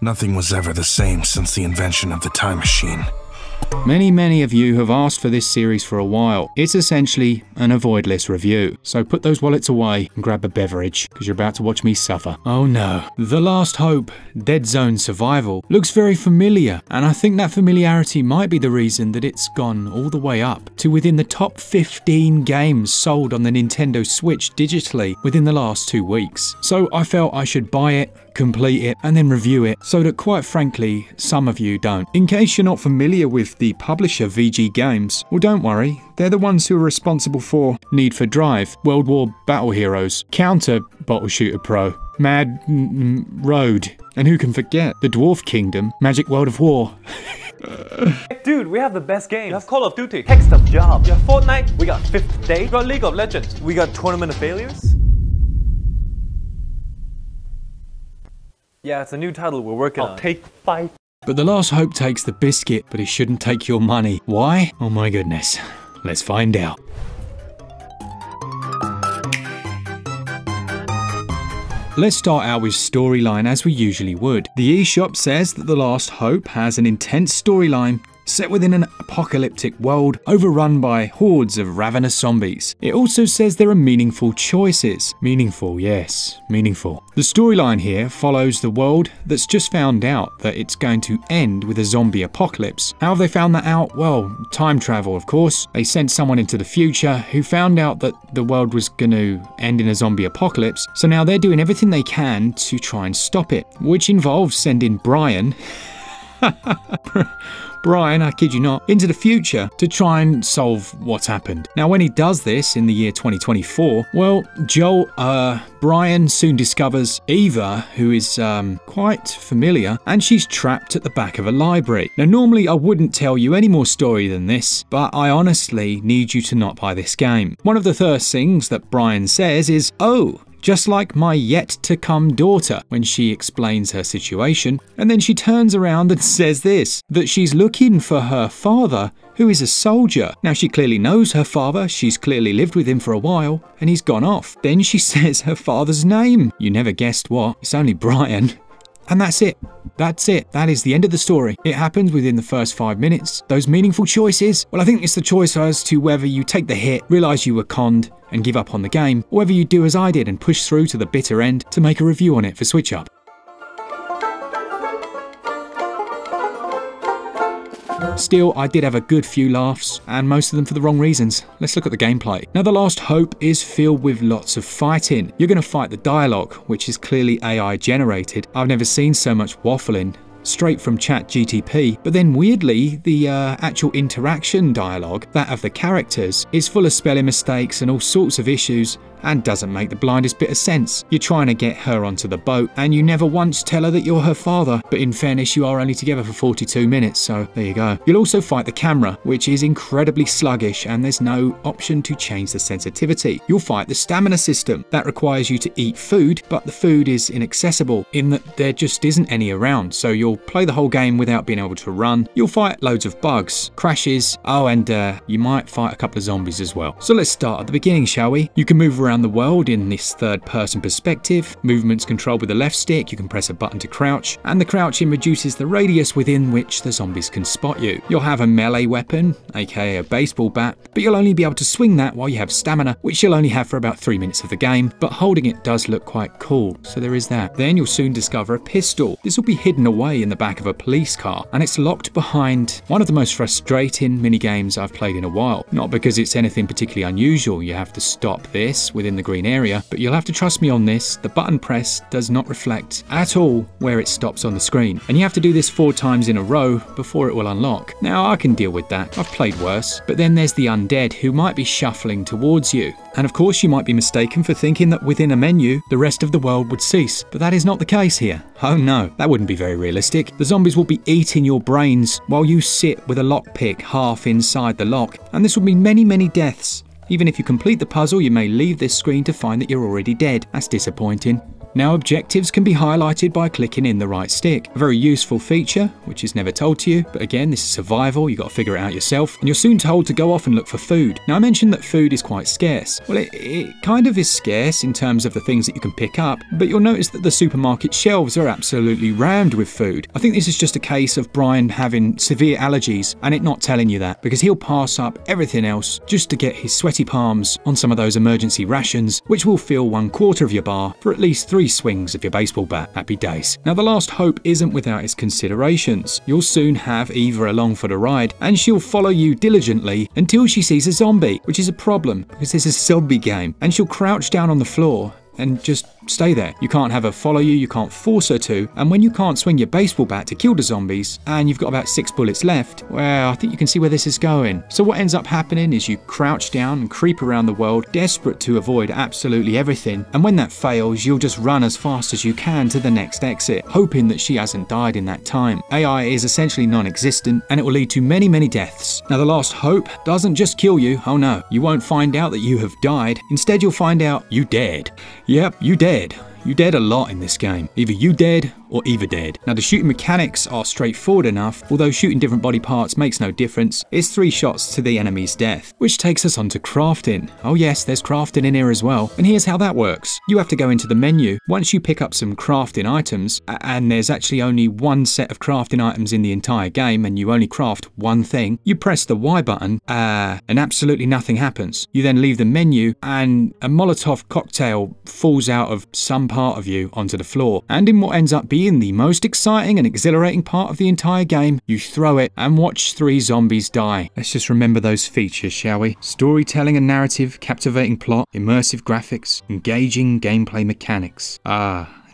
Nothing was ever the same since the invention of the time machine. Many of you have asked for this series for a while. It's essentially an avoid list review, so put those wallets away and grab a beverage, because you're about to watch me suffer. Oh no. The Last Hope, Dead Zone Survival, looks very familiar, and I think that familiarity might be the reason that it's gone all the way up to within the top 15 games sold on the Nintendo Switch digitally within the last 2 weeks. So I felt I should buy it, complete it, and then review it, so that quite frankly, some of you don't. In case you're not familiar with the publisher VG Games, well don't worry, they're the ones who are responsible for Need for Drive, World War Battle Heroes, Counter Bottle Shooter Pro, Mad Road, and who can forget the Dwarf Kingdom, Magic World of War. Dude, we have the best games. You have Call of Duty, Text of Job. You have Fortnite, we got 5th Day, we got League of Legends, we got Tournament of Failures. Yeah, it's a new title we're working on. Take 5. But The Last Hope takes the biscuit, but it shouldn't take your money. Why? Oh my goodness. Let's find out. Let's start out with storyline as we usually would. The eShop says that The Last Hope has an intense storyline set within an apocalyptic world overrun by hordes of ravenous zombies. It also says there are meaningful choices. Meaningful, yes, meaningful. The storyline here follows the world that's just found out that it's going to end with a zombie apocalypse. How have they found that out? Well, time travel, of course. They sent someone into the future who found out that the world was going to end in a zombie apocalypse, so now they're doing everything they can to try and stop it, which involves sending Brian Brian, I kid you not, into the future to try and solve what's happened. Now, when he does this in the year 2024, well, Brian soon discovers Eva, who is quite familiar, and she's trapped at the back of a library. Now, normally I wouldn't tell you any more story than this, but I honestly need you to not buy this game. One of the first things that Brian says is, "Oh, just like my yet-to-come daughter," when she explains her situation. And then she turns around and says this, that she's looking for her father, who is a soldier. Now, she clearly knows her father, she's clearly lived with him for a while, and he's gone off. Then she says her father's name. You never guessed what, it's only Brian. And that's it. That's it. That is the end of the story. It happens within the first 5 minutes. Those meaningful choices, well, I think it's the choice as to whether you take the hit, realise you were conned, and give up on the game, or whether you do as I did and push through to the bitter end to make a review on it for SwitchUp. Still, I did have a good few laughs, and most of them for the wrong reasons. Let's look at the gameplay. Now, The Last Hope is filled with lots of fighting. You're going to fight the dialogue, which is clearly AI generated. I've never seen so much waffling straight from ChatGTP, but then weirdly, the actual interaction dialogue, that of the characters, is full of spelling mistakes and all sorts of issues, and doesn't make the blindest bit of sense. You're trying to get her onto the boat, and you never once tell her that you're her father, but in fairness, you are only together for 42 minutes, so there you go. You'll also fight the camera, which is incredibly sluggish, and there's no option to change the sensitivity. You'll fight the stamina system. That requires you to eat food, but the food is inaccessible, in that there just isn't any around, so you'll play the whole game without being able to run. You'll fight loads of bugs, crashes, and you might fight a couple of zombies as well. So let's start at the beginning, shall we? You can move around the world in this third-person perspective. Movement's controlled with the left stick. You can press a button to crouch, and the crouching reduces the radius within which the zombies can spot you. You'll have a melee weapon, aka a baseball bat, but you'll only be able to swing that while you have stamina, which you'll only have for about 3 minutes of the game, but holding it does look quite cool, so there is that. Then you'll soon discover a pistol. This will be hidden away in the back of a police car, and it's locked behind one of the most frustrating minigames I've played in a while. Not because it's anything particularly unusual, you have to stop this within the green area, but you'll have to trust me on this, the button press does not reflect at all where it stops on the screen, and you have to do this 4 times in a row before it will unlock. Now, I can deal with that, I've played worse, but then there's the undead who might be shuffling towards you, and of course you might be mistaken for thinking that within a menu the rest of the world would cease, but that is not the case here. Oh no, that wouldn't be very realistic. The zombies will be eating your brains while you sit with a lockpick half inside the lock, and this will mean many deaths. Even if you complete the puzzle, you may leave this screen to find that you're already dead. That's disappointing. Now, objectives can be highlighted by clicking in the right stick. A very useful feature, which is never told to you, but again, this is survival, you've got to figure it out yourself, and you're soon told to go off and look for food. Now, I mentioned that food is quite scarce. Well, it kind of is scarce in terms of the things that you can pick up, but you'll notice that the supermarket shelves are absolutely rammed with food. I think this is just a case of Brian having severe allergies and it not telling you that, because he'll pass up everything else just to get his sweaty palms on some of those emergency rations, which will fill 1/4 of your bar for at least 3 swings of your baseball bat. Happy days. Now, the last hope isn't without its considerations. You'll soon have Eva along for the ride, and she'll follow you diligently until she sees a zombie, which is a problem because this is a zombie game, and she'll crouch down on the floor and just stay there. You can't have her follow you, you can't force her to, and when you can't swing your baseball bat to kill the zombies and you've got about 6 bullets left, well, I think you can see where this is going. So what ends up happening is you crouch down and creep around the world, desperate to avoid absolutely everything, and when that fails, you'll just run as fast as you can to the next exit, hoping that she hasn't died in that time. AI is essentially non-existent, and it will lead to many, many deaths. Now, the last hope doesn't just kill you, oh no, you won't find out that you have died, instead you'll find out you dead. Yep, you dead. You dead a lot in this game. Either you dead or Eva dead. Now, the shooting mechanics are straightforward enough, although shooting different body parts makes no difference. It's 3 shots to the enemy's death, which takes us on to crafting. Oh yes, there's crafting in here as well, and here's how that works. You have to go into the menu. Once you pick up some crafting items, and there's actually only 1 set of crafting items in the entire game, and you only craft 1 thing, you press the Y button, and absolutely nothing happens. You then leave the menu, and a Molotov cocktail falls out of some part of you onto the floor, and in what ends up being the most exciting and exhilarating part of the entire game, you throw it and watch 3 zombies die. Let's just remember those features, shall we? Storytelling and narrative, captivating plot, immersive graphics, engaging gameplay mechanics.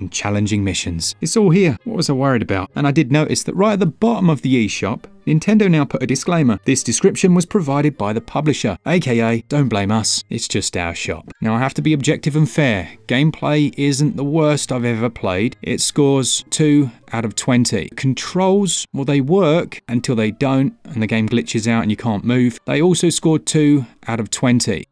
And challenging missions. It's all here. What was I worried about? And I did notice that right at the bottom of the eShop, Nintendo now put a disclaimer. This description was provided by the publisher, aka don't blame us, it's just our shop. Now, I have to be objective and fair. Gameplay isn't the worst I've ever played. It scores 2 out of 20. Controls, well, they work until they don't and the game glitches out and you can't move. They also scored 2 out of 20.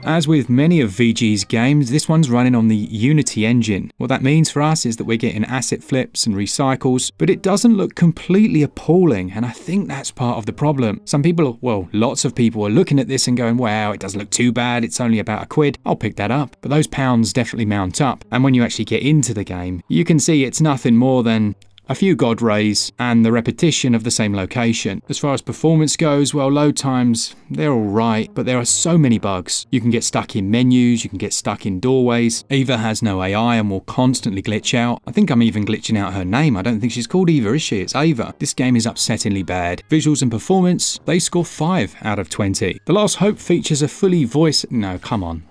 As with many of VG's games, this one's running on the Unity engine. What that means for us is that we're getting asset flips and recycles, but it doesn't look completely appalling, and I think that's part of the problem. Some people, well, lots of people are looking at this and going, wow, it doesn't look too bad, it's only about £1, I'll pick that up. But those pounds definitely mount up, and when you actually get into the game, you can see it's nothing more than a few god rays and the repetition of the same location. As far as performance goes, well, load times, they're alright, but there are so many bugs. You can get stuck in menus, you can get stuck in doorways. Eva has no AI and will constantly glitch out. I think I'm even glitching out her name. I don't think she's called Eva, is she? It's Ava. This game is upsettingly bad. Visuals and performance, they score 5 out of 20. The Last Hope features a fully no, come on.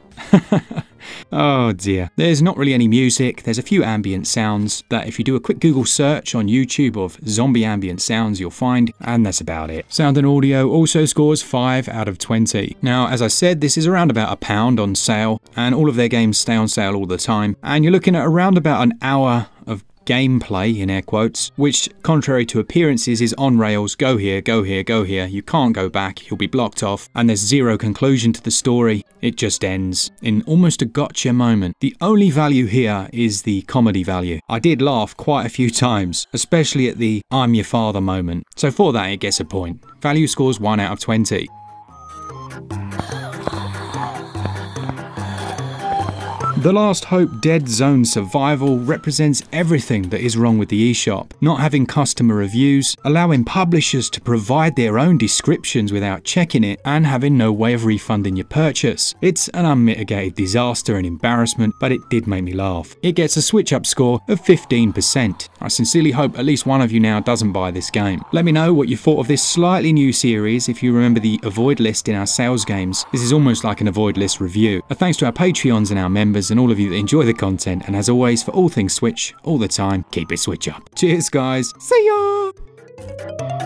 Oh dear. There's not really any music. There's a few ambient sounds that if you do a quick Google search on YouTube of zombie ambient sounds, you'll find, and that's about it. Sound and audio also scores 5 out of 20. Now, as I said, this is around about £1 on sale, and all of their games stay on sale all the time, and you're looking at around about an hour of gameplay, in air quotes, which, contrary to appearances, is on rails. Go here, go here, go here. You can't go back. You'll be blocked off. And there's zero conclusion to the story. It just ends in almost a gotcha moment. The only value here is the comedy value. I did laugh quite a few times, especially at the I'm your father moment. So for that, it gets a point. Value scores 1 out of 20. The Last Hope Dead Zone Survival represents everything that is wrong with the eShop. Not having customer reviews, allowing publishers to provide their own descriptions without checking it, and having no way of refunding your purchase. It's an unmitigated disaster and embarrassment, but it did make me laugh. It gets a SwitchUp score of 15%. I sincerely hope at least one of you now doesn't buy this game. Let me know what you thought of this slightly new series. If you remember the avoid list in our sales games, this is almost like an avoid list review. A thanks to our Patreons and our members and all of you that enjoy the content, and as always, for all things Switch, all the time, keep it Switch up. Cheers guys, see ya!